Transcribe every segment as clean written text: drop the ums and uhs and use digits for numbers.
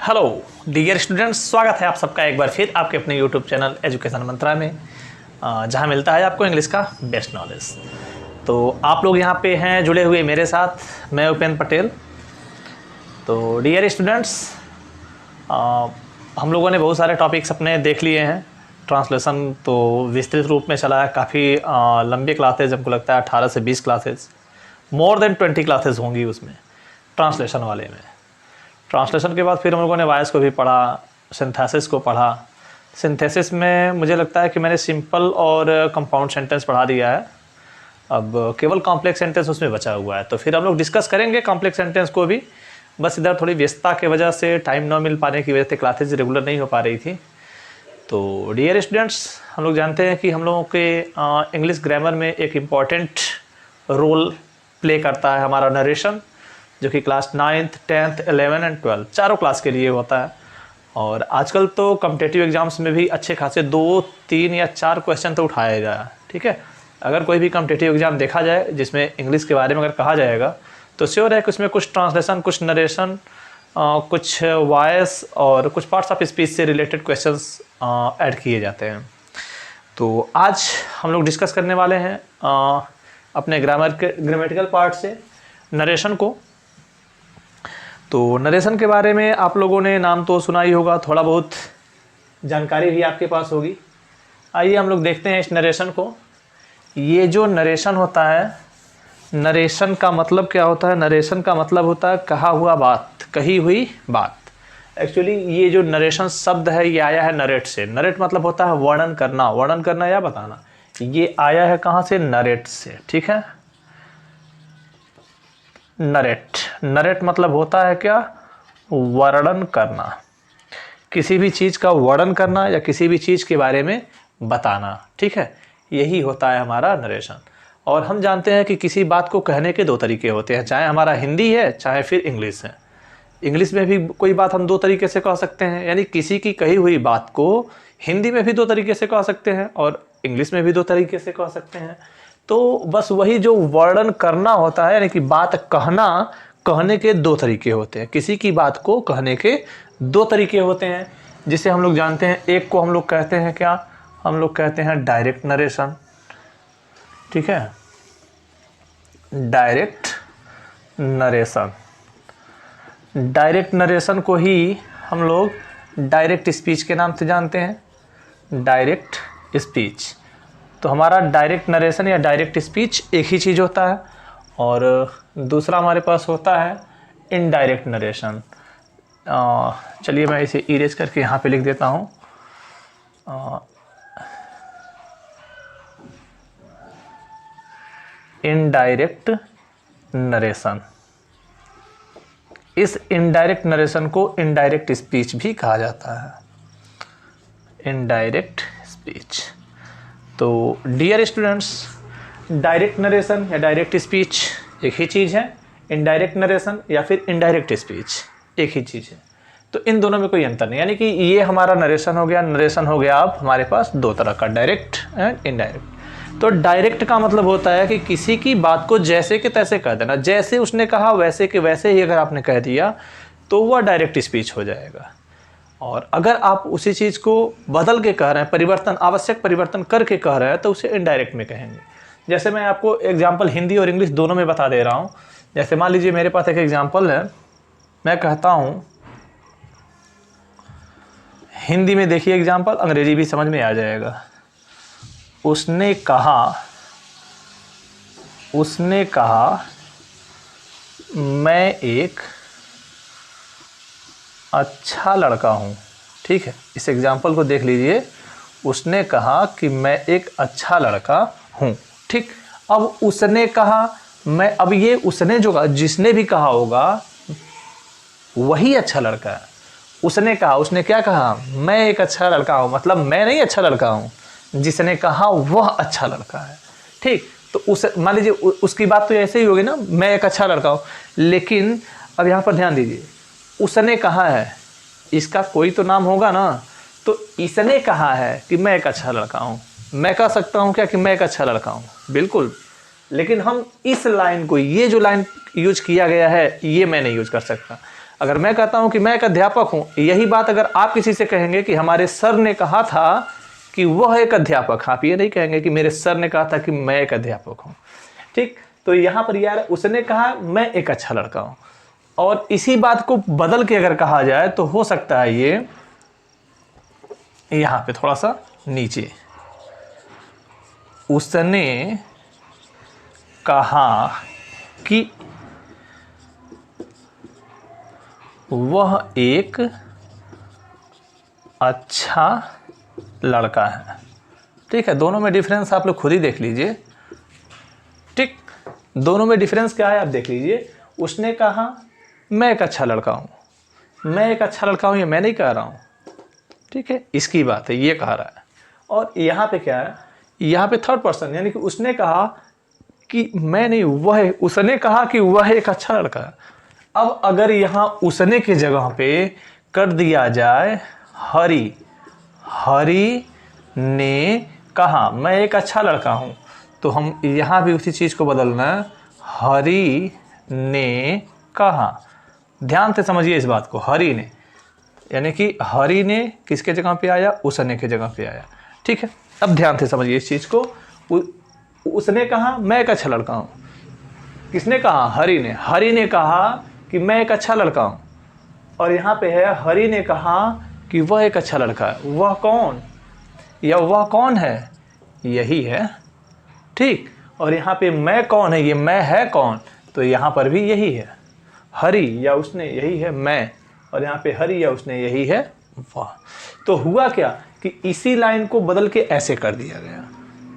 Hello dear students, स्वागत है आप सबका एक बार फिर आपके अपने यूट्यूब चैनल एजुकेशन मंत्रा में, जहां मिलता है आपको इंग्लिश का बेस्ट नॉलेज। तो आप लोग यहां पे हैं जुड़े हुए मेरे साथ, मैं उपेंद्र पटेल। तो डियर स्टूडेंट्स, हम लोगों ने बहुत सारे टॉपिक्स अपने देख लिए हैं। ट्रांसलेशन तो विस्तृत रूप में चला है, काफ़ी लंबी क्लासेज, हमको लगता है 18 से 20 क्लासेज, मोर देन 20 क्लासेज होंगी उसमें ट्रांसलेशन वाले में। ट्रांसलेशन के बाद फिर हम लोगों ने वॉइस को भी पढ़ा, सिंथेसिस को पढ़ा। सिंथेसिस में मुझे लगता है कि मैंने सिंपल और कंपाउंड सेंटेंस पढ़ा दिया है, अब केवल कॉम्प्लेक्स सेंटेंस उसमें बचा हुआ है। तो फिर हम लोग डिस्कस करेंगे कॉम्प्लेक्स सेंटेंस को भी, बस इधर थोड़ी व्यस्तता की वजह से, टाइम ना मिल पाने की वजह से क्लासेज रेगुलर नहीं हो पा रही थी। तो डियर स्टूडेंट्स, हम लोग जानते हैं कि हम लोगों के इंग्लिश ग्रामर में एक इम्पॉर्टेंट रोल प्ले करता है हमारा नरेशन, जो कि क्लास 9th 10th 11 एंड 12 चारों क्लास के लिए होता है। और आजकल तो कॉम्पिटिटिव एग्जाम्स में भी अच्छे खासे 2, 3 या 4 क्वेश्चन तो उठाया गया। ठीक है, अगर कोई भी कॉम्पिटिटिव एग्जाम देखा जाए जिसमें इंग्लिश के बारे में अगर कहा जाएगा तो श्योर है कि उसमें कुछ ट्रांसलेशन, कुछ नरेशन, कुछ वॉइस और कुछ पार्ट्स ऑफ स्पीच से रिलेटेड क्वेश्चंस ऐड किए जाते हैं। तो आज हम लोग डिस्कस करने वाले हैं अपने ग्रामेटिकल पार्ट से नरेशन को। तो नरेशन के बारे में आप लोगों ने नाम तो सुना ही होगा, थोड़ा बहुत जानकारी भी आपके पास होगी। आइए हम लोग देखते हैं इस नरेशन को। ये जो नरेशन होता है, नरेशन का मतलब क्या होता है? नरेशन का मतलब होता है कहा हुआ बात, कही हुई बात। एक्चुअली ये जो नरेशन शब्द है ये आया है नरेट से। नरेट मतलब होता है वर्णन करना, वर्णन करना या बताना। ये आया है कहाँ से? नरेट से। ठीक है, नरेट। नरेट मतलब होता है क्या? वर्णन करना, किसी भी चीज़ का वर्णन करना या किसी भी चीज़ के बारे में बताना। ठीक है, यही होता है हमारा नरेशन। और हम जानते हैं कि किसी बात को कहने के 2 तरीके होते हैं, चाहे हमारा हिंदी है चाहे फिर इंग्लिश है। इंग्लिश में भी कोई बात हम 2 तरीके से कह सकते हैं, यानी किसी की कही हुई बात को हिंदी में भी 2 तरीके से कह सकते हैं और इंग्लिश में भी 2 तरीके से कह सकते हैं। तो बस वही जो वर्णन करना होता है, यानी कि बात कहना, कहने के 2 तरीके होते हैं। किसी की बात को कहने के 2 तरीके होते हैं, जिसे हम लोग जानते हैं। एक को हम लोग कहते हैं क्या? हम लोग कहते हैं डायरेक्ट नरेशन। ठीक है, डायरेक्ट नरेशन। डायरेक्ट नरेशन को ही हम लोग डायरेक्ट स्पीच के नाम से जानते हैं, डायरेक्ट स्पीच। तो हमारा डायरेक्ट नरेशन या डायरेक्ट स्पीच एक ही चीज़ होता है। और दूसरा हमारे पास होता है इनडायरेक्ट नरेशन। चलिए मैं इसे इरेज करके यहाँ पे लिख देता हूँ। Indirect narration. इस इनडायरेक्ट नरेशन को इनडायरेक्ट स्पीच भी कहा जाता है, इनडायरेक्ट स्पीच। तो डियर स्टूडेंट्स, डायरेक्ट नरेशन या डायरेक्ट स्पीच एक ही चीज़ है, इनडायरेक्ट नरेशन या फिर इनडायरेक्ट स्पीच एक ही चीज़ है। तो इन दोनों में कोई अंतर नहीं, यानी कि ये हमारा नरेशन हो गया। नरेशन हो गया अब हमारे पास 2 तरह का, डायरेक्ट एंड इनडायरेक्ट। तो डायरेक्ट का मतलब होता है कि किसी की बात को जैसे के तैसे कह देना, जैसे उसने कहा वैसे के वैसे ही अगर आपने कह दिया तो वह डायरेक्ट स्पीच हो जाएगा। और अगर आप उसी चीज़ को बदल के कह रहे हैं, परिवर्तन, आवश्यक परिवर्तन करके कह रहे हैं, तो उसे इनडायरेक्ट में कहेंगे। जैसे मैं आपको एग्जाम्पल हिंदी और इंग्लिश दोनों में बता दे रहा हूँ। जैसे मान लीजिए मेरे पास एक एग्जाम्पल है, मैं कहता हूँ हिंदी में, देखिए एग्जाम्पल, अंग्रेजी भी समझ में आ जाएगा। उसने कहा मैं एक अच्छा लड़का हूँ। ठीक है, इस एग्जाम्पल को देख लीजिए। उसने कहा कि मैं एक अच्छा लड़का हूँ। ठीक, अब उसने कहा, मैं, अब ये उसने जो कहा, जिसने भी कहा होगा वही अच्छा लड़का है। उसने कहा, उसने क्या कहा? मैं एक अच्छा लड़का हूँ, मतलब मैं नहीं अच्छा लड़का हूँ, जिसने कहा वह अच्छा लड़का है। ठीक, तो उस, मान लीजिए उसकी बात तो ऐसे ही होगी ना, मैं एक अच्छा लड़का हूँ। लेकिन अब यहाँ पर ध्यान दीजिए, उसने कहा है, इसका कोई तो नाम होगा ना। तो इसने कहा है कि मैं एक अच्छा लड़का हूँ, मैं कह सकता हूँ क्या कि मैं एक अच्छा लड़का हूँ? बिल्कुल। लेकिन हम इस लाइन को, ये जो लाइन यूज किया गया है, ये मैं नहीं यूज कर सकता। अगर मैं कहता हूं कि मैं एक अध्यापक हूं, यही बात अगर आप किसी से कहेंगे कि हमारे सर ने कहा था कि वह एक अध्यापक, आप ये नहीं कहेंगे कि मेरे सर ने कहा था कि मैं एक अध्यापक हूं। ठीक, तो यहां पर यार उसने कहा मैं एक अच्छा लड़का हूं, और इसी बात को बदल के अगर कहा जाए तो हो सकता है ये यहां पे थोड़ा सा नीचे, उसने कहा कि वह एक अच्छा लड़का है। ठीक है, दोनों में डिफरेंस आप लोग खुद ही देख लीजिए। ठीक, दोनों में डिफरेंस क्या है आप देख लीजिए। उसने कहा मैं एक अच्छा लड़का हूँ, मैं एक अच्छा लड़का हूँ ये मैं नहीं कह रहा हूँ, ठीक है, इसकी बात है, ये कह रहा है। और यहाँ पे क्या है, यहाँ पे थर्ड पर्सन, यानी कि उसने कहा कि मैं नहीं, वह, उसने कहा कि वह एक अच्छा लड़का है। अब अगर यहाँ उसने के जगह पे कर दिया जाए हरि, हरि ने कहा मैं एक अच्छा लड़का हूँ, तो हम यहाँ भी उसी चीज़ को बदलना, हरि ने कहा। ध्यान से समझिए इस बात को, हरि ने, यानी कि हरि ने किसके जगह पे आया, उसने के जगह पे आया। ठीक है, अब ध्यान से समझिए इस चीज़ को। उसने कहा मैं एक अच्छा लड़का हूँ, किसने कहा, हरि ने। हरि ने कहा कि मैं एक अच्छा लड़का हूँ, और यहाँ पे है हरि ने कहा कि वह एक अच्छा लड़का है। वह कौन, या वह कौन है, यही है। ठीक, और यहाँ पे मैं कौन है, ये मैं है कौन, तो यहाँ पर भी यही है, हरि या उसने, यही है मैं, और यहाँ पे हरि या उसने, यही है वह। तो हुआ क्या कि इसी लाइन को बदल के ऐसे कर दिया गया।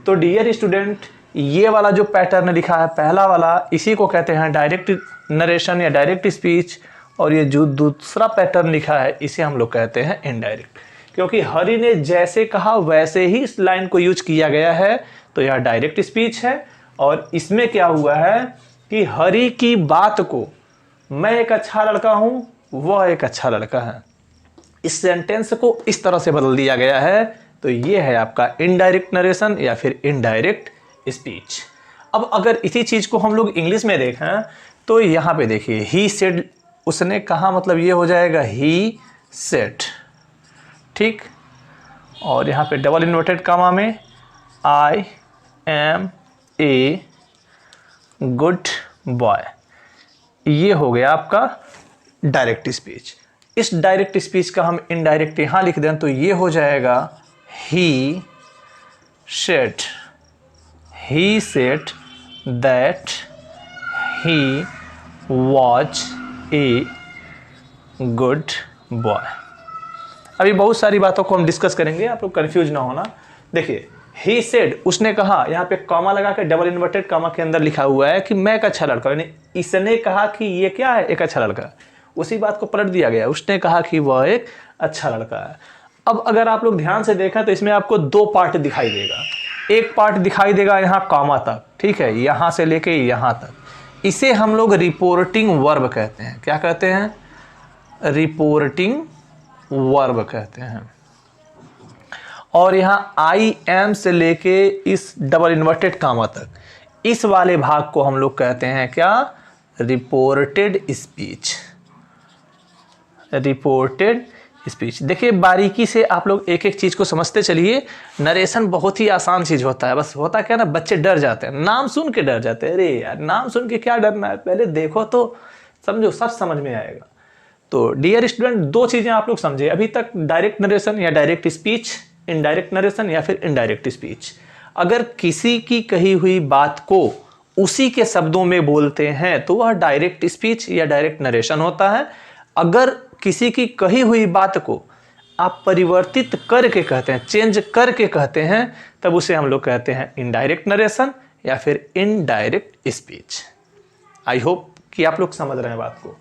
तो डियर स्टूडेंट, ये वाला जो पैटर्न लिखा है पहला वाला, इसी को कहते हैं डायरेक्ट नरेशन या डायरेक्ट स्पीच, और ये जो दूसरा पैटर्न लिखा है इसे हम लोग कहते हैं इनडायरेक्ट, क्योंकि हरि ने जैसे कहा वैसे ही इस लाइन को यूज किया गया है, तो यह डायरेक्ट स्पीच है। और इसमें क्या हुआ है कि हरि की बात को, मैं एक अच्छा लड़का हूं, वह एक अच्छा लड़का है, इस सेंटेंस को इस तरह से बदल दिया गया है। तो ये है आपका इनडायरेक्ट नरेशन या फिर इनडायरेक्ट स्पीच। अब अगर इसी चीज को हम लोग इंग्लिश में देखें तो यहां पे देखिए, ही सेड, उसने कहा, मतलब ये हो जाएगा ही सेड। ठीक, और यहाँ पे डबल इन्वर्टेड कामा में I am a good boy, ये हो गया आपका डायरेक्ट स्पीच। इस डायरेक्ट स्पीच का हम इनडायरेक्ट यहां लिख दें तो ये हो जाएगा he said, he said that he was a good boy। अभी बहुत सारी बातों को हम डिस्कस करेंगे, आप लोग कंफ्यूज ना होना। देखिए, he said, उसने कहा, यहाँ पे कॉमा लगा के डबल इन्वर्टेड कॉमा के अंदर लिखा हुआ है कि मैं एक अच्छा लड़का, यानी इसने कहा कि ये क्या है, एक अच्छा लड़का। उसी बात को पलट दिया गया, उसने कहा कि वह एक अच्छा लड़का है। अब अगर आप लोग ध्यान से देखें तो इसमें आपको दो पार्ट दिखाई देगा। एक पार्ट दिखाई देगा यहाँ कॉमा तक, ठीक है, यहाँ से लेके यहाँ तक, इसे हम लोग रिपोर्टिंग वर्ब कहते हैं। क्या कहते हैं, रिपोर्टिंग वर्ब कहते हैं। और यहाँ आई एम से लेके इस डबल इन्वर्टेड कॉमा तक, इस वाले भाग को हम लोग कहते हैं क्या, रिपोर्टेड स्पीच, रिपोर्टेड स्पीच। देखिए बारीकी से आप लोग एक एक चीज़ को समझते चलिए। नरेशन बहुत ही आसान चीज़ होता है, बस होता क्या ना, बच्चे डर जाते हैं, नाम सुन के डर जाते हैं। अरे यार नाम सुन के क्या डरना है, पहले देखो तो समझो, सब समझ में आएगा। तो डियर स्टूडेंट, दो चीज़ें आप लोग समझे अभी तक, डायरेक्ट नरेशन या डायरेक्ट स्पीच, इनडायरेक्ट नरेशन या फिर इनडायरेक्ट स्पीच। अगर किसी की कही हुई बात को उसी के शब्दों में बोलते हैं तो वह डायरेक्ट स्पीच या डायरेक्ट नरेशन होता है। अगर किसी की कही हुई बात को आप परिवर्तित करके कहते हैं, चेंज करके कहते हैं, तब उसे हम लोग कहते हैं इनडायरेक्ट नरेशन या फिर इनडायरेक्ट स्पीच। आई होप कि आप लोग समझ रहे हैं बात को।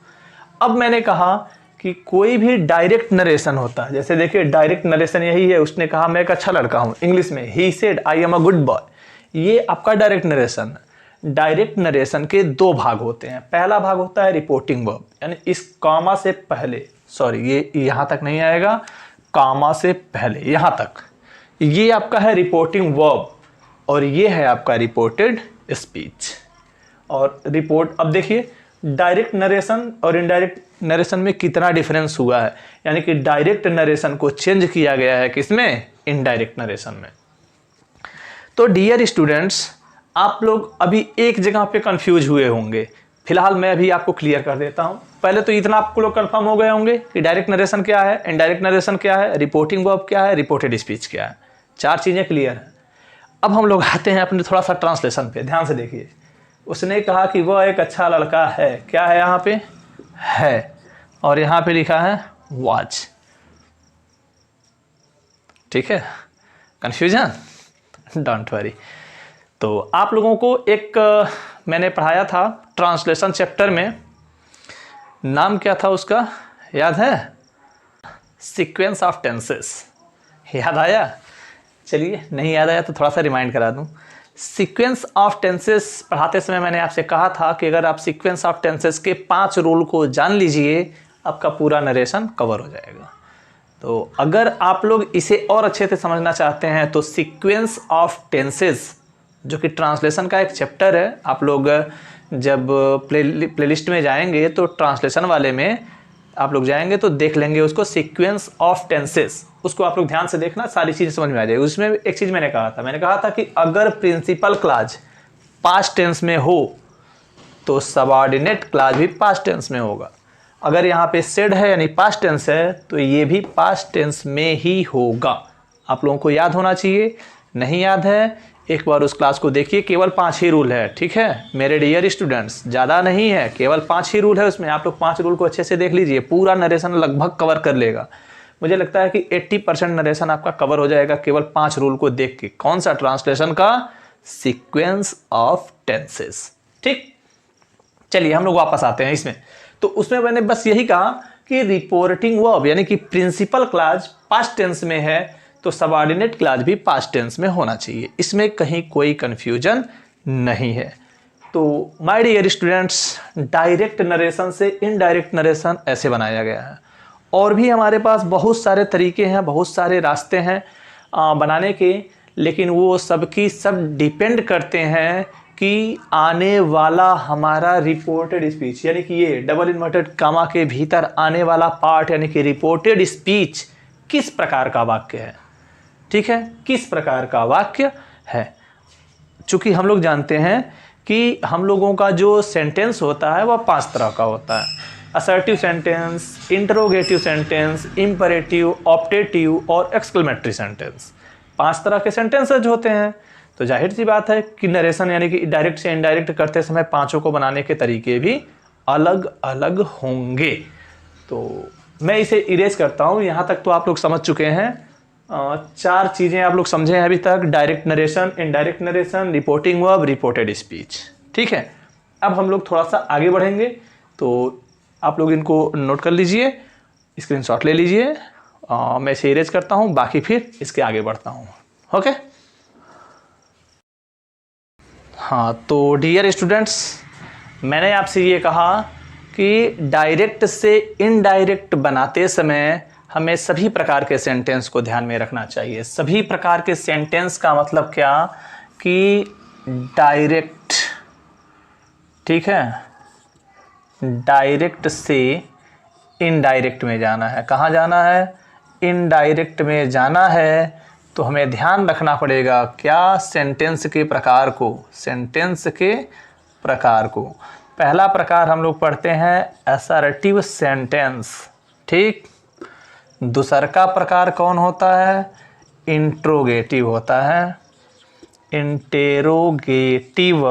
अब मैंने कहा कि कोई भी डायरेक्ट नरेशन होता है, जैसे देखिए डायरेक्ट नरेशन यही है, उसने कहा मैं एक अच्छा लड़का हूं, इंग्लिश में he said I am a good boy, ये आपका डायरेक्ट नरेशन है। डायरेक्ट नरेशन के दो भाग होते हैं। पहला भाग होता है रिपोर्टिंग वर्ब, यानी इस कॉमा से पहले, सॉरी ये यहां तक नहीं आएगा, कॉमा से पहले यहां तक, ये आपका है रिपोर्टिंग वर्ब, और ये है आपका रिपोर्टेड स्पीच। और रिपोर्ट, अब देखिए डायरेक्ट नरेशन और इनडायरेक्ट नरेशन में कितना डिफरेंस हुआ है, यानी कि डायरेक्ट नरेशन को चेंज किया गया है किसमें, इनडायरेक्ट नरेशन में। तो डियर स्टूडेंट्स, आप लोग अभी एक जगह पे कंफ्यूज हुए होंगे, फिलहाल मैं अभी आपको क्लियर कर देता हूं। पहले तो इतना आपको लोग कंफर्म हो गए होंगे कि डायरेक्ट नरेशन क्या है, इनडायरेक्ट नरेशन क्या है, रिपोर्टिंग वर्ब क्या है, रिपोर्टेड स्पीच क्या है, 4 चीजें क्लियर हैं। अब हम लोग आते हैं अपने थोड़ा सा ट्रांसलेशन पे, ध्यान से देखिए। उसने कहा कि वह एक अच्छा लड़का है, क्या है यहाँ पे, है, और यहाँ पे लिखा है वाज। ठीक है, कंफ्यूजन, डोंट वरी। तो आप लोगों को एक मैंने पढ़ाया था ट्रांसलेशन चैप्टर में, नाम क्या था उसका, याद है, सीक्वेंस ऑफ टेंसेस। याद आया? चलिए, नहीं याद आया तो थोड़ा सा रिमाइंड करा दूं। सीक्वेंस ऑफ टेंसेस पढ़ाते समय मैंने आपसे कहा था कि अगर आप सीक्वेंस ऑफ टेंसेस के 5 रूल को जान लीजिए, आपका पूरा नरेशन कवर हो जाएगा। तो अगर आप लोग इसे और अच्छे से समझना चाहते हैं तो सीक्वेंस ऑफ टेंसेस, जो कि ट्रांसलेशन का एक चैप्टर है, आप लोग जब प्लेलिस्ट में जाएंगे तो ट्रांसलेशन वाले में आप लोग जाएंगे तो देख लेंगे उसको, सीक्वेंस ऑफ टेंसेस, उसको आप लोग ध्यान से देखना, सारी चीज़ें समझ में आ जाएगी। उसमें एक चीज़ मैंने कहा था कि अगर प्रिंसिपल क्लॉज पास्ट टेंस में हो तो सबऑर्डिनेट क्लॉज भी पास्ट टेंस में होगा। अगर यहाँ पे सेड है यानी पास्ट टेंस है तो ये भी पास्ट टेंस में ही होगा। आप लोगों को याद होना चाहिए, नहीं याद है एक बार उस क्लास को देखिए, केवल 5 ही रूल है, ठीक है मेरे डियर स्टूडेंट्स, ज़्यादा नहीं है, केवल 5 ही रूल है उसमें। आप लोग 5 रूल को अच्छे से देख लीजिए, पूरा नरेशन लगभग कवर कर लेगा। मुझे लगता है कि 80% नरेशन आपका कवर हो जाएगा केवल 5 रूल को देख के। कौन सा? ट्रांसलेशन का सीक्वेंस ऑफ टेंसेस। ठीक, चलिए हम लोग वापस आते हैं इसमें। तो उसमें मैंने बस यही कहा कि रिपोर्टिंग वर्ब यानी कि प्रिंसिपल क्लॉज पास्ट टेंस में है तो सबऑर्डिनेट क्लॉज भी पास्ट टेंस में होना चाहिए, इसमें कहीं कोई कंफ्यूजन नहीं है। तो my dear students, direct narration से इनडायरेक्ट नरेशन ऐसे बनाया गया है, और भी हमारे पास बहुत सारे तरीके हैं, बहुत सारे रास्ते हैं बनाने के, लेकिन वो सबकी सब डिपेंड करते हैं कि आने वाला हमारा रिपोर्टेड स्पीच, यानी कि ये डबल इन्वर्टेड कामा के भीतर आने वाला पार्ट यानी कि रिपोर्टेड स्पीच किस प्रकार का वाक्य है। ठीक है, किस प्रकार का वाक्य है। चूंकि हम लोग जानते हैं कि हम लोगों का जो सेंटेंस होता है वह 5 तरह का होता है, assertive sentence, interrogative sentence, imperative, optative और एक्सक्लेमेटरी सेंटेंस। 5 तरह के सेंटेंसेज होते हैं। तो जाहिर सी बात है कि नरेशन यानी कि डायरेक्ट से इनडायरेक्ट करते समय पांचों को बनाने के तरीके भी अलग अलग होंगे। तो मैं इसे इरेज करता हूं, यहां तक तो आप लोग समझ चुके हैं। 4 चीजें आप लोग समझे हैं अभी तक, direct narration, indirect narration, reporting verb, reported speech. ठीक है, अब हम लोग थोड़ा सा आगे बढ़ेंगे, तो आप लोग इनको नोट कर लीजिए, स्क्रीनशॉट ले लीजिए। मैं इसे इरेज करता हूं, बाकी फिर इसके आगे बढ़ता हूं। ओके, हाँ तो डियर स्टूडेंट्स, मैंने आपसे ये कहा कि डायरेक्ट से इनडायरेक्ट बनाते समय हमें सभी प्रकार के सेंटेंस को ध्यान में रखना चाहिए। सभी प्रकार के सेंटेंस का मतलब क्या कि डायरेक्ट, ठीक है, डायरेक्ट से इनडायरेक्ट में जाना है। कहाँ जाना है? इनडायरेक्ट में जाना है। तो हमें ध्यान रखना पड़ेगा क्या? सेंटेंस के प्रकार को, सेंटेंस के प्रकार को। पहला प्रकार हम लोग पढ़ते हैं असर्टिव सेंटेंस, ठीक। दूसरा का प्रकार कौन होता है? इंट्रोगेटिव होता है, इंटेरोगेटिव,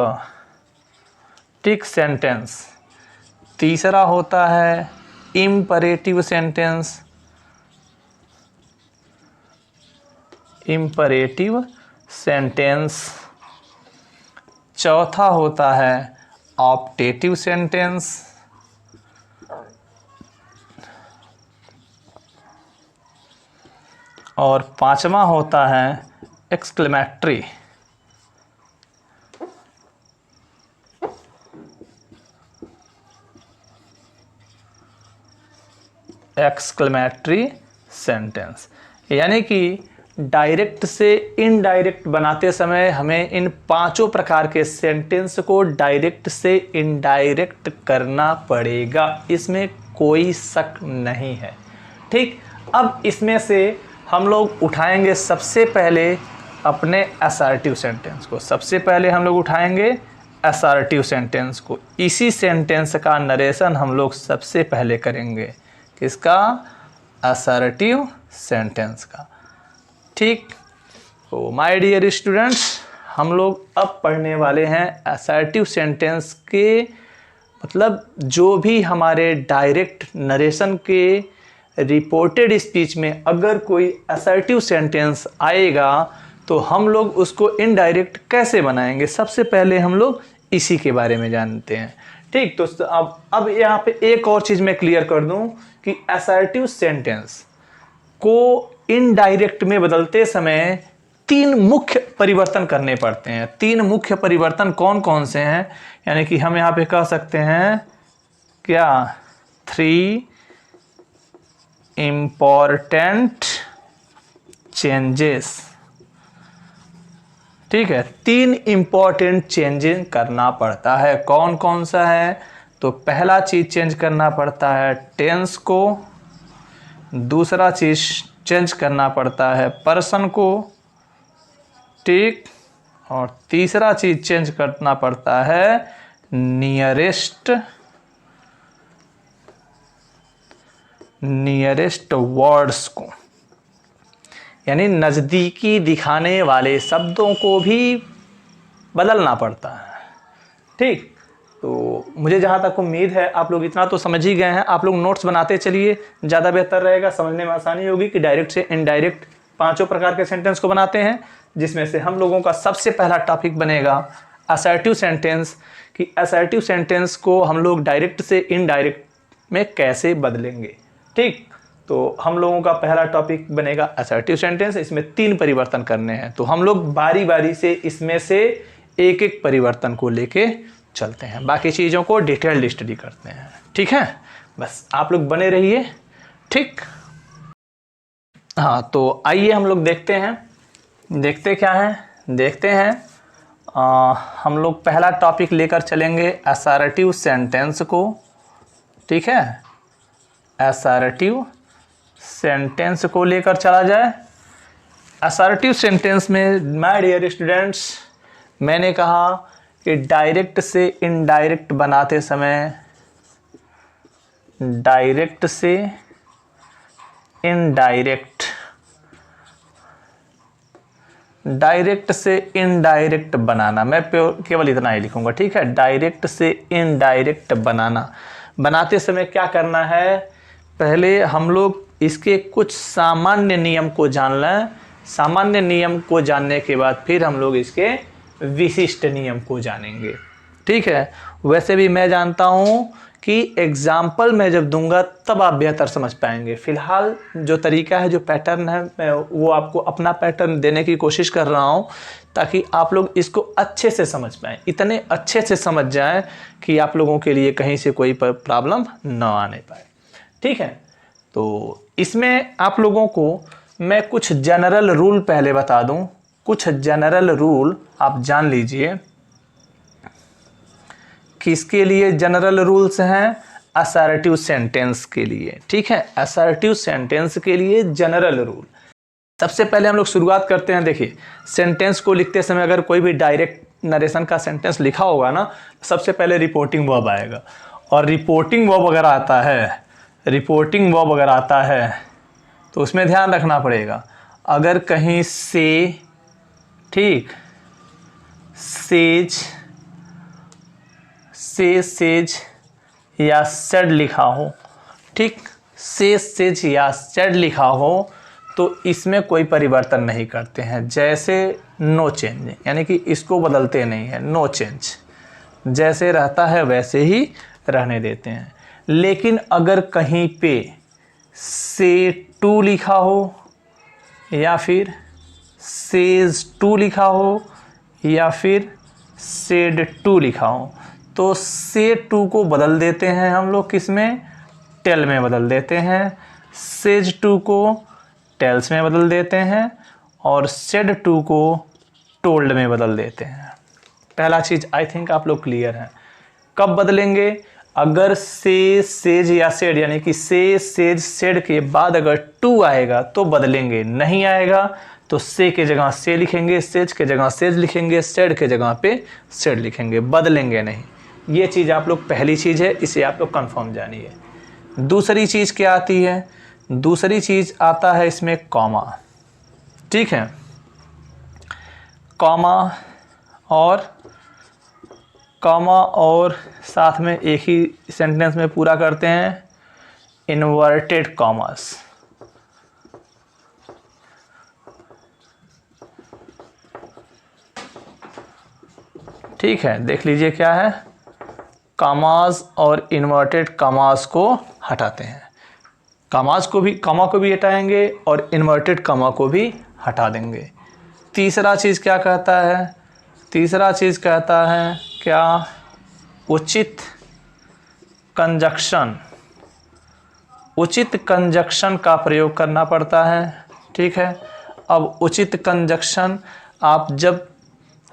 ठीक, सेंटेंस। तीसरा होता है इम्परेटिव सेंटेंस, इम्परेटिव सेंटेंस। चौथा होता है ऑप्टेटिव सेंटेंस, और पांचवा होता है एक्सक्लेमेटरी, एक्सक्लेमेटरी सेंटेंस। यानी कि डायरेक्ट से इनडायरेक्ट बनाते समय हमें इन पांचों प्रकार के सेंटेंस को डायरेक्ट से इनडायरेक्ट करना पड़ेगा, इसमें कोई शक नहीं है। ठीक, अब इसमें से हम लोग उठाएंगे सबसे पहले अपने असर्टिव सेंटेंस को। सबसे पहले हम लोग उठाएंगे असर्टिव सेंटेंस को। इसी सेंटेंस का नरेशन हम लोग सबसे पहले करेंगे। किसका? असर्टिव सेंटेंस का। ठीक, तो माय डियर स्टूडेंट्स, हम लोग अब पढ़ने वाले हैं असर्टिव सेंटेंस के मतलब जो भी हमारे डायरेक्ट नरेशन के रिपोर्टेड स्पीच में अगर कोई असर्टिव सेंटेंस आएगा तो हम लोग उसको इनडायरेक्ट कैसे बनाएंगे, सबसे पहले हम लोग इसी के बारे में जानते हैं। ठीक, तो अब यहाँ पे एक और चीज़ मैं क्लियर कर दूं कि असर्टिव सेंटेंस को इनडायरेक्ट में बदलते समय 3 मुख्य परिवर्तन करने पड़ते हैं। 3 मुख्य परिवर्तन कौन कौन से हैं, यानी कि हम यहाँ पे कह सकते हैं क्या 3 इम्पॉर्टेंट चेंजेस। ठीक है, 3 इम्पॉर्टेंट चेंजेस करना पड़ता है। कौन कौन सा है? तो पहला चीज चेंज करना पड़ता है टेंस को, दूसरा चीज चेंज करना पड़ता है पर्सन को, ठीक, और तीसरा चीज चेंज करना पड़ता है नियरेस्ट वर्ड्स को, यानी नज़दीकी दिखाने वाले शब्दों को भी बदलना पड़ता है। ठीक, तो मुझे जहाँ तक उम्मीद है आप लोग इतना तो समझ ही गए हैं। आप लोग नोट्स बनाते चलिए, ज़्यादा बेहतर रहेगा, समझने में आसानी होगी कि डायरेक्ट से इनडायरेक्ट 5 प्रकार के सेंटेंस को बनाते हैं, जिसमें से हम लोगों का सबसे पहला टॉपिक बनेगा असर्टिव सेंटेंस, कि असर्टिव सेंटेंस को हम लोग डायरेक्ट से इनडायरेक्ट में कैसे बदलेंगे। ठीक, तो हम लोगों का पहला टॉपिक बनेगा असर्टिव सेंटेंस। इसमें 3 परिवर्तन करने हैं, तो हम लोग बारी बारी से इसमें से एक एक परिवर्तन को लेके चलते हैं, बाकी चीज़ों को डिटेल्ड स्टडी करते हैं। ठीक है, बस आप लोग बने रहिए। ठीक, हाँ, तो आइए हम लोग देखते हैं, देखते क्या है, देखते हैं हम लोग पहला टॉपिक लेकर चलेंगे असर्टिव सेंटेंस को। ठीक है, असर्टिव सेंटेंस को लेकर चला जाए। असर्टिव सेंटेंस में माय डियर स्टूडेंट्स, मैंने कहा कि डायरेक्ट से इनडायरेक्ट बनाते समय, डायरेक्ट से इनडायरेक्ट, डायरेक्ट से इनडायरेक्ट बनाना, मैं केवल इतना ही लिखूंगा। ठीक है, डायरेक्ट से इनडायरेक्ट बनाना, बनाते समय क्या करना है, पहले हम लोग इसके कुछ सामान्य नियम को जान लें। सामान्य नियम को जानने के बाद फिर हम लोग इसके विशिष्ट नियम को जानेंगे। ठीक है, वैसे भी मैं जानता हूँ कि एग्जाम्पल मैं जब दूंगा तब आप बेहतर समझ पाएंगे। फिलहाल जो तरीका है, जो पैटर्न है, मैं वो आपको अपना पैटर्न देने की कोशिश कर रहा हूँ ताकि आप लोग इसको अच्छे से समझ पाएँ, इतने अच्छे से समझ जाएं कि आप लोगों के लिए कहीं से कोई प्रॉब्लम न आने पाए। ठीक है, तो इसमें आप लोगों को मैं कुछ जनरल रूल पहले बता दूं। कुछ जनरल रूल आप जान लीजिए। किसके लिए जनरल रूल्स हैं? असर्टिव सेंटेंस के लिए। ठीक है, असर्टिव सेंटेंस के लिए जनरल रूल। सबसे पहले हम लोग शुरुआत करते हैं। देखिए, सेंटेंस को लिखते समय अगर कोई भी डायरेक्ट नरेशन का सेंटेंस लिखा होगा ना, सबसे पहले रिपोर्टिंग वर्ब आएगा, और रिपोर्टिंग वर्ब अगर आता है, रिपोर्टिंग वर्ब अगर आता है तो उसमें ध्यान रखना पड़ेगा। अगर कहीं से, ठीक, सेज, सेज या सेड लिखा हो, ठीक, सेज या सेड लिखा हो तो इसमें कोई परिवर्तन नहीं करते हैं, जैसे नो चेंज, यानी कि इसको बदलते नहीं है, नो चेंज, जैसे रहता है वैसे ही रहने देते हैं। लेकिन अगर कहीं पे से टू लिखा हो, या फिर सेज टू लिखा हो, या फिर सेड टू लिखा हो, तो से टू को बदल देते हैं हम लोग, किस में? टेल में बदल देते हैं। सेज टू को टेल्स में बदल देते हैं, और सेड टू को टोल्ड में बदल देते हैं। पहला चीज़ आई थिंक आप लोग क्लियर हैं। कब बदलेंगे? अगर से, सेज या सेड, यानी कि से, सेज, सेड के बाद अगर टू आएगा तो बदलेंगे, नहीं आएगा तो से के जगह से लिखेंगे, सेज के जगह सेज लिखेंगे, सेड के जगह पे सेड लिखेंगे, बदलेंगे नहीं। ये चीज़ आप लोग, पहली चीज़ है, इसे आप लोग कंफर्म जानिए। दूसरी चीज़ क्या आती है? दूसरी चीज़ आता है इसमें कॉमा। ठीक है, कॉमा और साथ में एक ही सेंटेंस में पूरा करते हैं इन्वर्टेड कॉमास। ठीक है, देख लीजिए क्या है, कॉमास और इन्वर्टेड कॉमास को हटाते हैं। कॉमास को भी, कॉमा को भी हटाएंगे और इन्वर्टेड कॉमा को भी हटा देंगे। तीसरा चीज़ क्या कहता है? तीसरा चीज़ कहता है क्या? उचित कंजक्शन, उचित कंजक्शन का प्रयोग करना पड़ता है। ठीक है, अब उचित कंजक्शन आप जब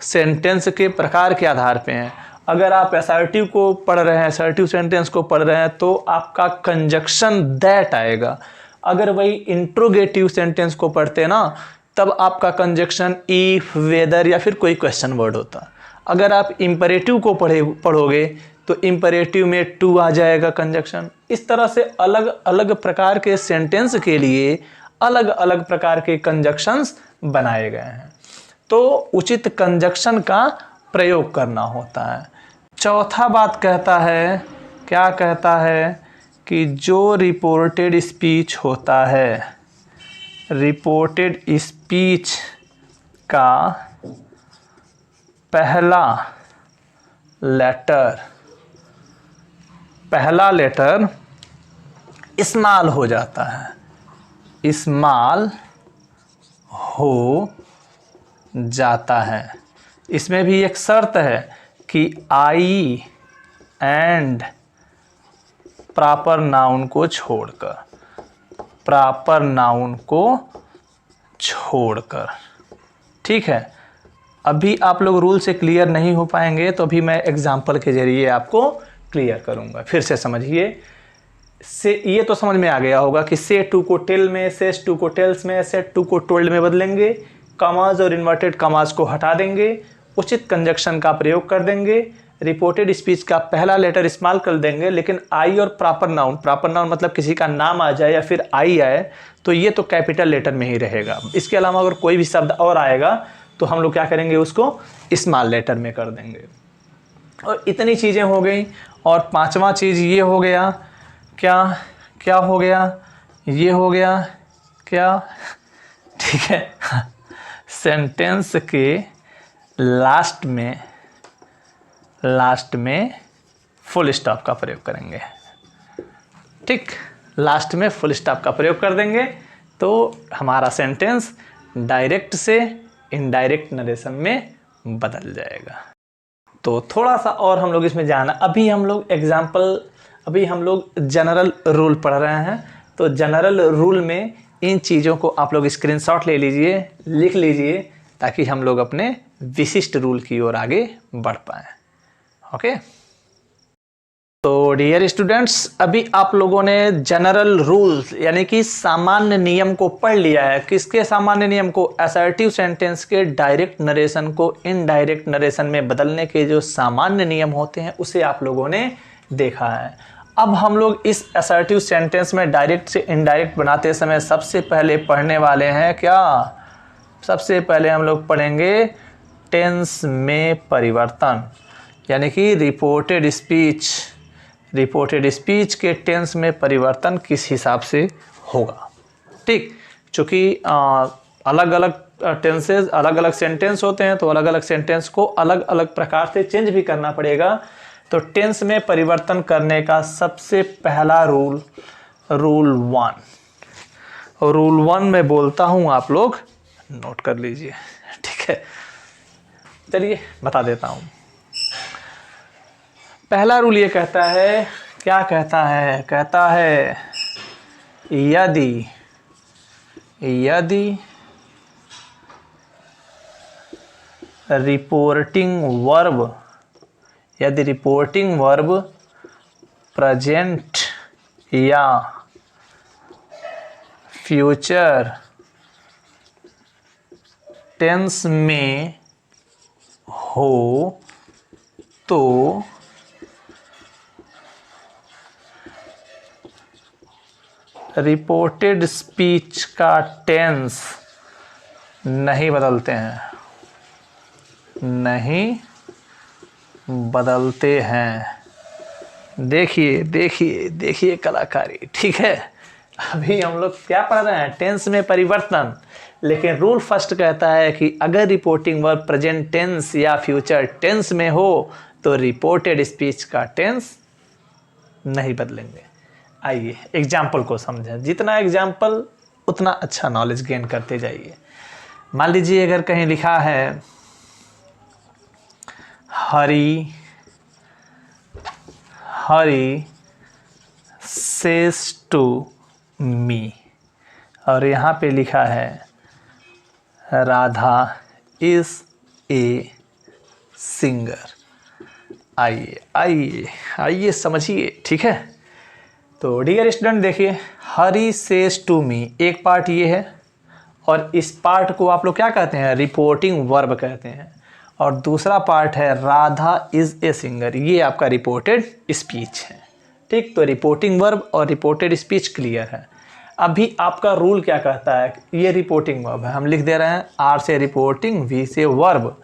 सेंटेंस के प्रकार के आधार पे हैं, अगर आप असर्टिव को पढ़ रहे हैं, असर्टिव सेंटेंस को पढ़ रहे हैं तो आपका कंजक्शन दैट आएगा। अगर वही इंट्रोगेटिव सेंटेंस को पढ़ते हैं ना, तब आपका कंजक्शन इफ, वेदर या फिर कोई क्वेश्चन वर्ड होता। अगर आप इंपरेटिव को पढ़ोगे तो इंपरेटिव में टू आ जाएगा कंजक्शन। इस तरह से अलग अलग प्रकार के सेंटेंस के लिए अलग अलग प्रकार के कंजक्शंस बनाए गए हैं, तो उचित कंजक्शन का प्रयोग करना होता है। चौथा बात कहता है, क्या कहता है कि जो रिपोर्टेड स्पीच होता है, रिपोर्टेड स्पीच का पहला लेटर इस्तेमाल हो जाता है, इस्तेमाल हो जाता है। इसमें भी एक शर्त है कि आई एंड प्रॉपर नाउन को छोड़कर, प्रॉपर नाउन को छोड़कर। ठीक है, अभी आप लोग रूल से क्लियर नहीं हो पाएंगे तो अभी मैं एग्जाम्पल के जरिए आपको क्लियर करूंगा। फिर से समझिए, से ये तो समझ में आ गया होगा कि से टू को टेल में, सेज टू को टेल्स में, सेट टू को टोल्ड में बदलेंगे, कॉमास और इन्वर्टेड कॉमास को हटा देंगे, उचित कंजक्शन का प्रयोग कर देंगे, रिपोर्टेड स्पीच का पहला लेटर इस्तेमाल कर देंगे। लेकिन आई और प्रॉपर नाउन, प्रॉपर नाउन मतलब किसी का नाम आ जाए या फिर आई आए तो ये तो कैपिटल लेटर में ही रहेगा। इसके अलावा अगर कोई भी शब्द और आएगा तो हम लोग क्या करेंगे, उसको स्मॉल लेटर में कर देंगे। और इतनी चीज़ें हो गई। और पांचवा चीज़ ये हो गया, क्या हो गया, ये हो गया क्या? ठीक है, सेंटेंस के लास्ट में फुल स्टॉप का प्रयोग करेंगे। ठीक, लास्ट में फुल स्टॉप का प्रयोग कर देंगे तो हमारा सेंटेंस डायरेक्ट से इनडायरेक्ट नरेशन में बदल जाएगा। तो थोड़ा सा और हम लोग इसमें जाना, अभी हम लोग जनरल रूल पढ़ रहे हैं। तो जनरल रूल में इन चीज़ों को आप लोग स्क्रीनशॉट ले लीजिए, लिख लीजिए, ताकि हम लोग अपने विशिष्ट रूल की ओर आगे बढ़ पाएँ। ओके, तो डियर स्टूडेंट्स, अभी आप लोगों ने जनरल रूल्स यानी कि सामान्य नियम को पढ़ लिया है। किसके सामान्य नियम को? असर्टिव सेंटेंस के डायरेक्ट नरेशन को इनडायरेक्ट नरेशन में बदलने के जो सामान्य नियम होते हैं उसे आप लोगों ने देखा है। अब हम लोग इस असर्टिव सेंटेंस में डायरेक्ट से इनडायरेक्ट बनाते समय सबसे पहले पढ़ने वाले हैं क्या? सबसे पहले हम लोग पढ़ेंगे टेंस में परिवर्तन, यानी कि रिपोर्टेड स्पीच के टेंस में परिवर्तन किस हिसाब से होगा। ठीक, चूँकि अलग अलग टेंसेज, अलग अलग सेंटेंस होते हैं तो अलग अलग सेंटेंस को अलग अलग प्रकार से चेंज भी करना पड़ेगा। तो टेंस में परिवर्तन करने का सबसे पहला रूल 1 में बोलता हूँ, आप लोग नोट कर लीजिए। ठीक है, चलिए बता देता हूँ। पहला रूल ये कहता है, क्या कहता है? कहता है यदि रिपोर्टिंग वर्ब, यदि रिपोर्टिंग वर्ब प्रेजेंट या फ्यूचर टेंस में हो तो रिपोर्टेड स्पीच का टेंस नहीं बदलते हैं, नहीं बदलते हैं। देखिए देखिए देखिए कलाकारी, ठीक है। अभी हम लोग क्या पढ़ रहे हैं, टेंस में परिवर्तन, लेकिन रूल फर्स्ट कहता है कि अगर रिपोर्टिंग वर्ब प्रेजेंट टेंस या फ्यूचर टेंस में हो तो रिपोर्टेड स्पीच का टेंस नहीं बदलेंगे। आइए एग्जाम्पल को समझें, जितना एग्जाम्पल उतना अच्छा नॉलेज गेन करते जाइए। मान लीजिए अगर कहीं लिखा है हरी सेज टू मी, और यहाँ पे लिखा है राधा इज ए सिंगर। आइए आइए आइए समझिए, ठीक है। तो डियर स्टूडेंट देखिए, हरी सेज टू मी एक पार्ट ये है, और इस पार्ट को आप लोग क्या कहते हैं, रिपोर्टिंग वर्ब कहते हैं। और दूसरा पार्ट है राधा इज ए सिंगर, ये आपका रिपोर्टेड स्पीच है, ठीक। तो रिपोर्टिंग वर्ब और रिपोर्टेड स्पीच क्लियर है। अभी आपका रूल क्या कहता है, ये रिपोर्टिंग वर्ब है, हम लिख दे रहे हैं आर से रिपोर्टिंग, वी से वर्ब,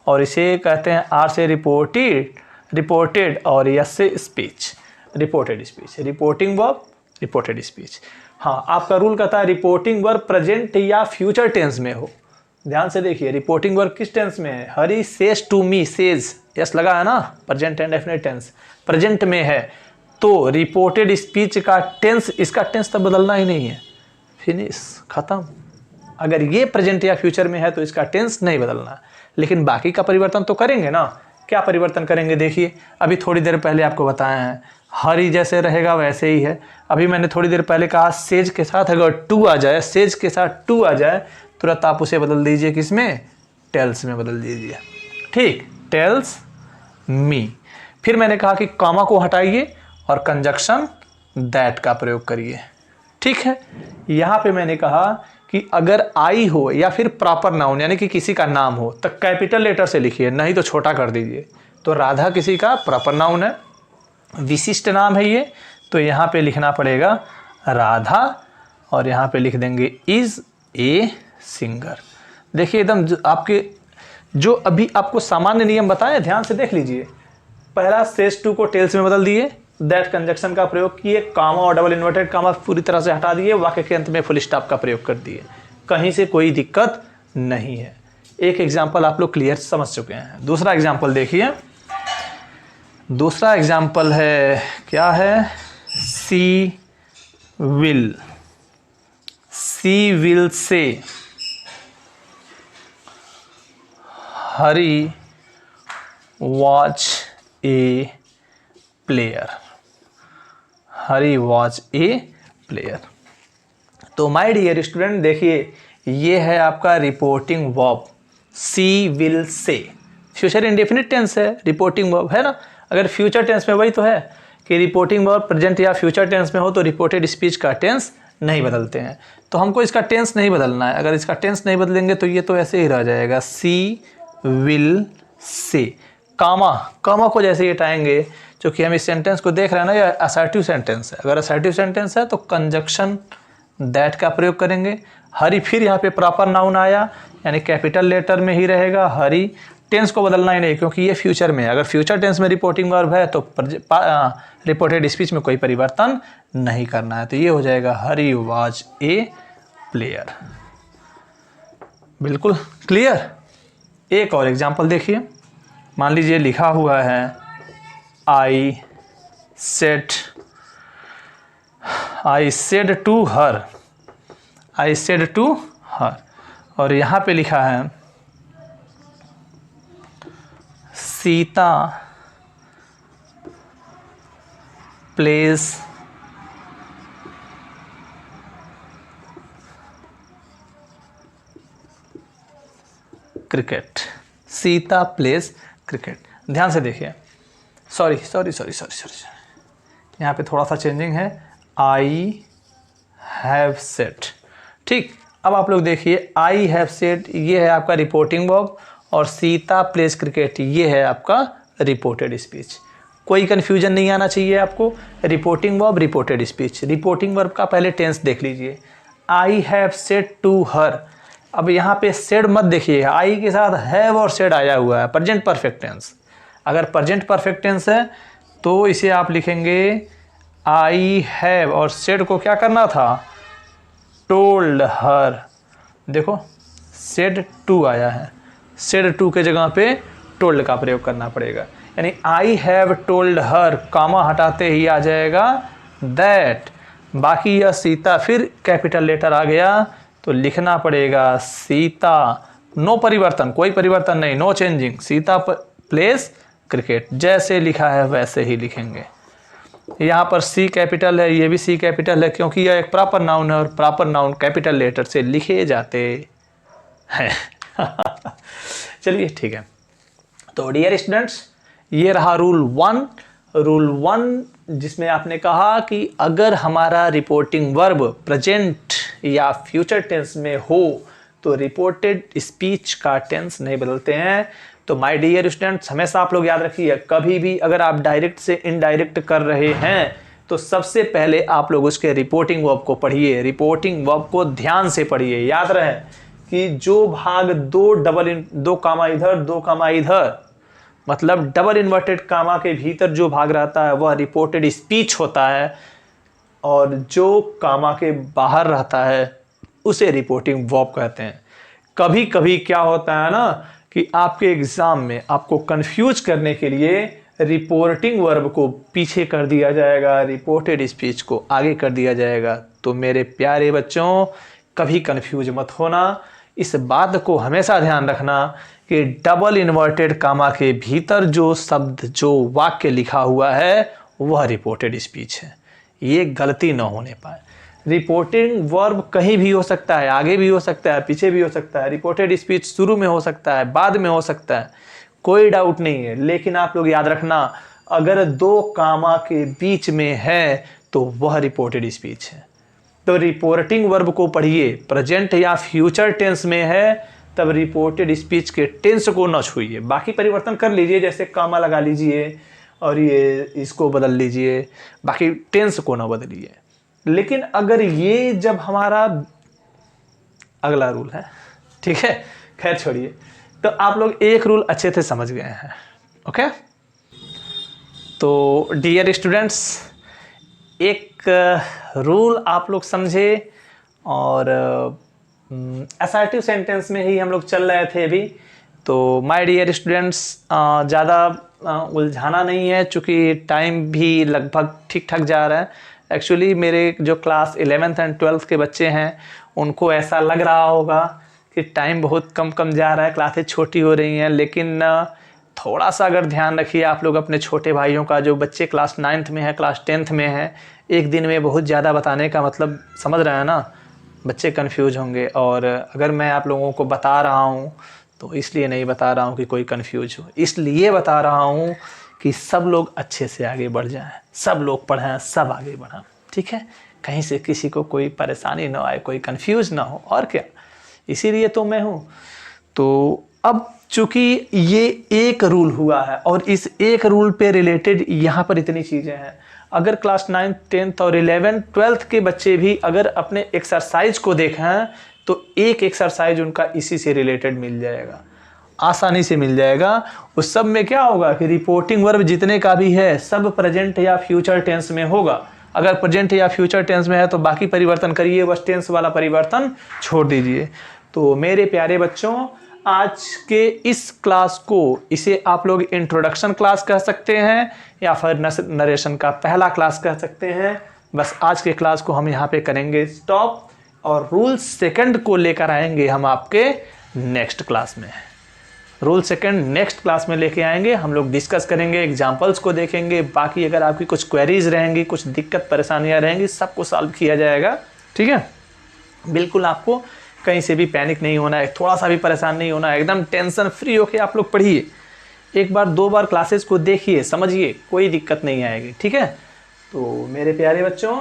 और इसे कहते हैं आर से रिपोर्टेड और एस से speech, reported speech, reporting verb reported speech. हाँ, आपका रूल कहता है रिपोर्टिंग वर्ब प्रेजेंट या फ्यूचर टेंस में हो। ध्यान से देखिए, रिपोर्टिंग वर्ब किस टेंस में है, Hari says to me, says yes लगा है ना, present and definite tense, present में है, तो रिपोर्टेड स्पीच का टेंस, इसका टेंस तो बदलना ही नहीं है, फिनिश खत्म। अगर ये प्रेजेंट या फ्यूचर में है तो इसका टेंस नहीं बदलना, लेकिन बाकी का परिवर्तन तो करेंगे ना। क्या परिवर्तन करेंगे, देखिए अभी थोड़ी देर पहले आपको बताया है, हरी जैसे रहेगा वैसे ही है। अभी मैंने थोड़ी देर पहले कहा सेज के साथ अगर टू आ जाए, सेज के साथ टू आ जाए, तुरंत आप उसे बदल दीजिए, किसमें, टेल्स में बदल दीजिए, ठीक, टेल्स मी। फिर मैंने कहा कि कॉमा को हटाइए और कंजक्शन दैट का प्रयोग करिए, ठीक है। यहाँ पे मैंने कहा कि अगर आई हो या फिर प्रॉपर नाउन यानी कि किसी का नाम हो तो कैपिटल लेटर से लिखिए, नहीं तो छोटा कर दीजिए। तो राधा किसी का प्रॉपर नाउन है, विशिष्ट नाम है ये, तो यहाँ पे लिखना पड़ेगा राधा, और यहाँ पे लिख देंगे इज ए सिंगर। देखिए एकदम आपके जो अभी आपको सामान्य नियम बताए, ध्यान से देख लीजिए। पहला सेज टू को टेल्स में बदल दिए, दैट कंजक्शन का प्रयोग किए, कामा और डबल इन्वर्टेड कामा पूरी तरह से हटा दिए, वाक्य के अंत में फुल स्टॉप का प्रयोग कर दिए, कहीं से कोई दिक्कत नहीं है। एक एग्जाम्पल आप लोग क्लियर समझ चुके हैं। दूसरा एग्जाम्पल देखिए, दूसरा एग्जाम्पल है, क्या है, she will say Hari watch a player, Hari watch a player. तो माय डियर स्टूडेंट देखिए, ये है आपका reporting verb she will say, future indefinite tense है, रिपोर्टिंग वर्ब है ना। अगर फ्यूचर टेंस में वही तो है कि रिपोर्टिंग वर्ब प्रेजेंट या फ्यूचर टेंस में हो तो रिपोर्टेड स्पीच का टेंस नहीं बदलते हैं, तो हमको इसका टेंस नहीं बदलना है। अगर इसका टेंस नहीं बदलेंगे तो ये तो ऐसे ही रह जाएगा, सी विल से। कामा को जैसे हटाएंगे, क्योंकि हम इस सेंटेंस को देख रहे हैं ना, ये असर्टिव सेंटेंस है। अगर असर्टिव सेंटेंस है तो कंजक्शन दैट का प्रयोग करेंगे। हरी, फिर यहाँ पे प्रॉपर नाउन आया, यानी कैपिटल लेटर में ही रहेगा हरी, टेंस को बदलना ही नहीं क्योंकि ये फ्यूचर में है। अगर फ्यूचर टेंस में रिपोर्टिंग वर्ब है तो रिपोर्टेड स्पीच में कोई परिवर्तन नहीं करना है, तो ये हो जाएगा हरी वाज ए प्लेयर। बिल्कुल क्लियर। एक और एग्जाम्पल देखिए, मान लीजिए लिखा हुआ है I said to her, I said to her, और यहाँ पे लिखा है Sita plays cricket, Sita plays cricket. ध्यान से देखिए, सॉरी, यहाँ पे थोड़ा सा चेंजिंग है, आई हैव सेड। ठीक, अब आप लोग देखिए, आई हैव सेड ये है आपका रिपोर्टिंग वर्ब और सीता प्लेज क्रिकेट ये है आपका रिपोर्टेड स्पीच। कोई कन्फ्यूजन नहीं आना चाहिए आपको। Reporting verb, reported speech. Reporting verb का पहले टेंस देख लीजिए, I have said to her. अब यहाँ पे सेड मत देखिए, आई के साथ हैव और सेड आया हुआ है, प्रेजेंट परफेक्ट टेंस। अगर प्रेजेंट परफेक्ट टेंस है तो इसे आप लिखेंगे आई हैव और सेड को क्या करना था, टोल्ड हर। देखो सेड टू आया है, सेड टू के जगह पे टोल्ड का प्रयोग करना पड़ेगा, यानी आई हैव टोल्ड हर, कामा हटाते ही आ जाएगा दैट। बाकी यह सीता, फिर कैपिटल लेटर आ गया तो लिखना पड़ेगा सीता, नो परिवर्तन, कोई परिवर्तन नहीं, no changing, Sita plays cricket, जैसे लिखा है वैसे ही लिखेंगे। यहाँ पर सी कैपिटल है, ये भी सी कैपिटल है, क्योंकि यह एक प्रॉपर नाउन है और प्रॉपर नाउन कैपिटल लेटर से लिखे जाते हैं। चलिए ठीक है, तो डियर स्टूडेंट्स, ये रहा रूल 1। रूल 1 जिसमें आपने कहा कि अगर हमारा रिपोर्टिंग वर्ब प्रेजेंट या फ्यूचर टेंस में हो तो रिपोर्टेड स्पीच का टेंस नहीं बदलते हैं। तो माय डियर स्टूडेंट्स, हमेशा आप लोग याद रखिए, कभी भी अगर आप डायरेक्ट से इनडायरेक्ट कर रहे हैं तो सबसे पहले आप लोग उसके रिपोर्टिंग वर्ब को पढ़िए, रिपोर्टिंग वर्ब को ध्यान से पढ़िए। याद रहे कि जो भाग दो कामा इधर, दो कामा इधर, मतलब डबल इन्वर्टेड कामा के भीतर जो भाग रहता है वह रिपोर्टेड स्पीच होता है, और जो कामा के बाहर रहता है उसे रिपोर्टिंग वर्ब कहते हैं। कभी कभी क्या होता है ना कि आपके एग्जाम में आपको कंफ्यूज करने के लिए रिपोर्टिंग वर्ब को पीछे कर दिया जाएगा, रिपोर्टेड स्पीच को आगे कर दिया जाएगा। तो मेरे प्यारे बच्चों, कभी कंफ्यूज मत होना, इस बात को हमेशा ध्यान रखना कि डबल इन्वर्टेड कामा के भीतर जो शब्द, जो वाक्य लिखा हुआ है वह रिपोर्टेड स्पीच है, ये गलती न होने पाए। रिपोर्टिंग वर्ब कहीं भी हो सकता है, आगे भी हो सकता है, पीछे भी हो सकता है, रिपोर्टेड स्पीच शुरू में हो सकता है, बाद में हो सकता है, कोई डाउट नहीं है। लेकिन आप लोग याद रखना, अगर दो कामा के बीच में है तो वह रिपोर्टेड स्पीच है। तो रिपोर्टिंग वर्ब को पढ़िए, प्रेजेंट या फ्यूचर टेंस में है तब रिपोर्टेड स्पीच के टेंस को न छूइए, बाकी परिवर्तन कर लीजिए, जैसे कामा लगा लीजिए और ये इसको बदल लीजिए, बाकी टेंस को न बदलिए। लेकिन अगर ये जब हमारा अगला रूल है, ठीक है, खैर छोड़िए, तो आप लोग एक रूल अच्छे से समझ गए हैं। ओके, तो डियर स्टूडेंट्स, एक रूल आप लोग समझे, और असर्टिव सेंटेंस में ही हम लोग चल रहे थे अभी। तो माय डियर स्टूडेंट्स, ज़्यादा उलझाना नहीं है, चूँकि टाइम भी लगभग ठीक ठाक जा रहा है। एक्चुअली मेरे जो क्लास 11th एंड 12th के बच्चे हैं उनको ऐसा लग रहा होगा कि टाइम बहुत कम जा रहा है, क्लासेज छोटी हो रही हैं, लेकिन थोड़ा सा अगर ध्यान रखिए आप लोग अपने छोटे भाइयों का, जो बच्चे क्लास 9th में है, क्लास 10th में है। एक दिन में बहुत ज़्यादा बताने का मतलब समझ रहे हैं ना, बच्चे कन्फ्यूज होंगे। और अगर मैं आप लोगों को बता रहा हूँ तो इसलिए नहीं बता रहा हूँ कि कोई कन्फ्यूज हो, इसलिए बता रहा हूँ कि सब लोग अच्छे से आगे बढ़ जाएं, सब लोग पढ़ें, सब आगे बढ़ें, ठीक है, कहीं से किसी को कोई परेशानी ना आए, कोई कंफ्यूज ना हो, और क्या, इसीलिए तो मैं हूँ। तो अब चूंकि ये एक रूल हुआ है और इस एक रूल पे रिलेटेड यहाँ पर इतनी चीज़ें हैं, अगर क्लास 9th 10th और 11th 12th के बच्चे भी अगर अपने एक्सरसाइज को देखें तो एक एक्सरसाइज उनका इसी से रिलेटेड मिल जाएगा, आसानी से मिल जाएगा। उस सब में क्या होगा कि रिपोर्टिंग वर्ब जितने का भी है सब प्रेजेंट या फ्यूचर टेंस में होगा। अगर प्रेजेंट या फ्यूचर टेंस में है तो बाकी परिवर्तन करिए, बस टेंस वाला परिवर्तन छोड़ दीजिए। तो मेरे प्यारे बच्चों, आज के इस क्लास को, इसे आप लोग इंट्रोडक्शन क्लास कह सकते हैं या फिर नरेशन का पहला क्लास कह सकते हैं। बस आज के क्लास को हम यहाँ पे करेंगे स्टॉप, और रूल सेकंड को लेकर आएंगे हम आपके नेक्स्ट क्लास में। रूल सेकंड नेक्स्ट क्लास में लेके आएंगे, हम लोग डिस्कस करेंगे, एग्जाम्पल्स को देखेंगे। बाकी अगर आपकी कुछ क्वेरीज रहेंगी, कुछ दिक्कत परेशानियां रहेंगी, सबको सॉल्व किया जाएगा, ठीक है। बिल्कुल आपको कहीं से भी पैनिक नहीं होना है, थोड़ा सा भी परेशान नहीं होना है, एकदम टेंशन फ्री होके आप लोग पढ़िए। एक बार 2 बार क्लासेस को देखिए, समझिए, कोई दिक्कत नहीं आएगी, ठीक है। तो मेरे प्यारे बच्चों,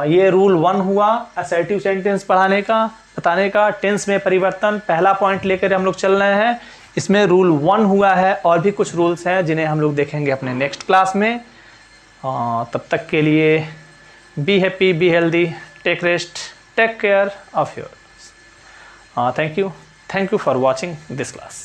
ये रूल 1 हुआ असर्टिव सेंटेंस पढ़ाने का, बताने का। टेंस में परिवर्तन पहला पॉइंट लेकर हम लोग चल रहे हैं। इसमें रूल 1 हुआ है, और भी कुछ रूल्स हैं जिन्हें हम लोग देखेंगे अपने नेक्स्ट क्लास में। तब तक के लिए be happy, be healthy, take rest, take care of your. Thank you for watching this class.